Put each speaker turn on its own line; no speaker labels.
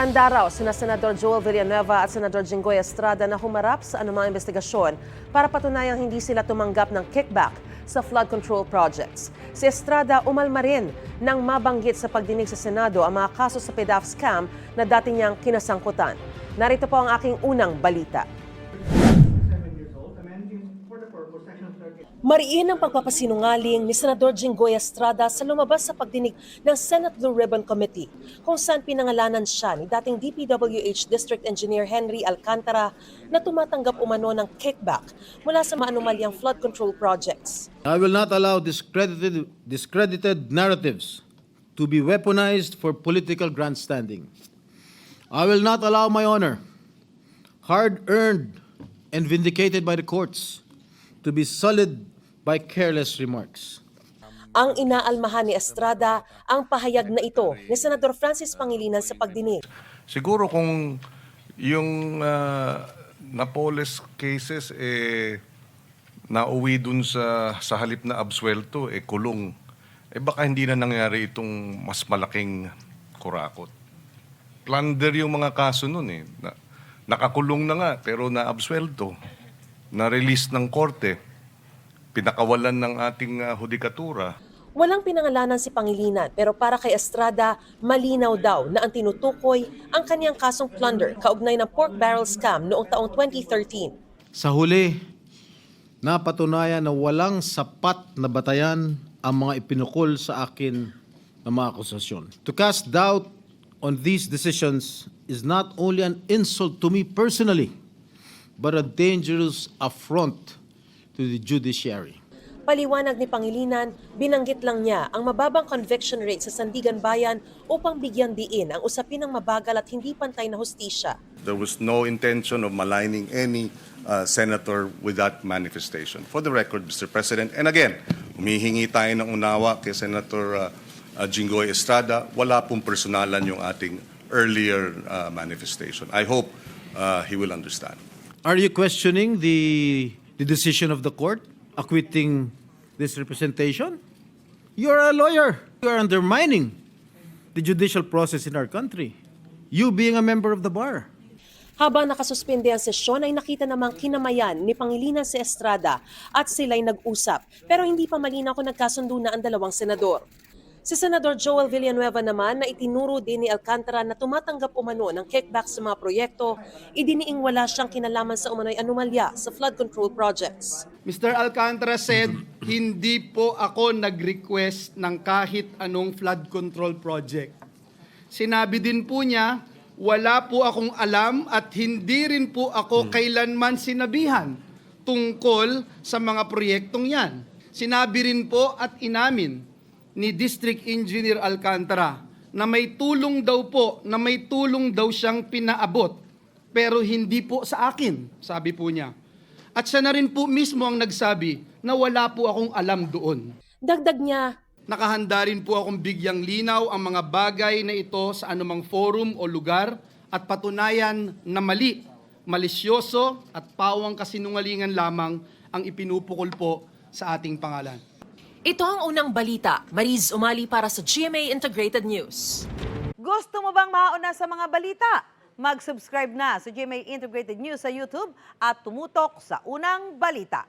Handa raw sina Senador Joel Villanueva at Senador Jinggoy Estrada na humarap sa anumang investigasyon para patunayang hindi sila tumanggap ng kickback sa flood control projects. Si Estrada umalma rin nang mabanggit sa pagdinig sa Senado ang mga kaso sa PDAF scam na dati niyang kinasangkutan. Narito po ang aking unang balita. Mariin ang pagpapasinungaling ni Senador Jinggoy Estrada sa lumabas sa pagdinig ng Senate Blue Ribbon Committee kung saan pinangalanan siya ni dating DPWH District Engineer Henry Alcantara na tumatanggap umano ng kickback mula sa maanumalyang flood control projects.
I will not allow discredited narratives to be weaponized for political grandstanding. I will not allow my honor, hard-earned and vindicated by the courts, to be sullied by careless remarks.
Ang inaalmahan ni Estrada ang pahayag na ito ni Senador Francis Pangilinan sa pagdinig.
Siguro kung yung Napoles cases nauwi dun sa halip na absuelto kulong, baka hindi na nangyari itong mas malaking kurakot. Plunder yung mga kaso nun nakakulong na nga pero na-absuelto, na-release ng korte, pinakawalan ng ating hudikatura.
Walang pinangalanan si Pangilinan pero para kay Estrada, malinaw daw na ang tinutukoy ang kanyang kasong plunder kaugnay ng pork barrel scam noong taong 2013.
Sa huli, napatunayan na walang sapat na batayan ang mga ipinukol sa akin ng mga akusasyon. To cast doubt on these decisions is not only an insult to me personally, but a dangerous affront to the judiciary.
Paliwanag ni Pangilinan, binanggit lang niya ang mababang conviction rate sa Sandigan Bayan upang bigyan diin ang usapin ng mabagal at hindi pantay na hustisya.
There was no intention of maligning any senator with that manifestation. For the record, Mr. President, and again, humihingi tayo ng unawa kay Senator Jinggoy Estrada, wala pong personalan yung ating earlier manifestation. I hope he will understand.
Are you questioning the decision of the court acquitting this representation? You are a lawyer. You are undermining the judicial process in our country. You being a member of the bar.
Habang nakasuspende ang sesyon ay nakita namang kinamayan ni Pangilinan si Estrada at sila'y nag-usap pero hindi pa malinaw kung nagkasundo na ang dalawang senador. Si Senador Joel Villanueva naman na itinuro din ni Alcantara na tumatanggap umano ng kickback sa mga proyekto, idiniing wala siyang kinalaman sa umano'y anomalya sa flood control projects.
Mr. Alcantara said, hindi po ako nag-request ng kahit anong flood control project. Sinabi din po niya, wala po akong alam at hindi rin po ako kailanman sinabihan tungkol sa mga proyektong yan. Sinabi rin po at inamin ni District Engineer Alcantara na may tulong daw siyang pinaabot pero hindi po sa akin, sabi po niya. At siya na rin po mismo ang nagsabi na wala po akong alam doon.
Dagdag niya,
Nakahanda rin po akong bigyang linaw ang mga bagay na ito sa anumang forum o lugar at patunayan na mali, malisyoso at pawang kasinungalingan lamang ang ipinupukol po sa ating pangalan.
ito ang unang balita. Mariz Umali para sa GMA Integrated News.
Gusto mo bang mauna sa mga balita? Mag-subscribe na sa GMA Integrated News sa YouTube at tumutok sa unang balita.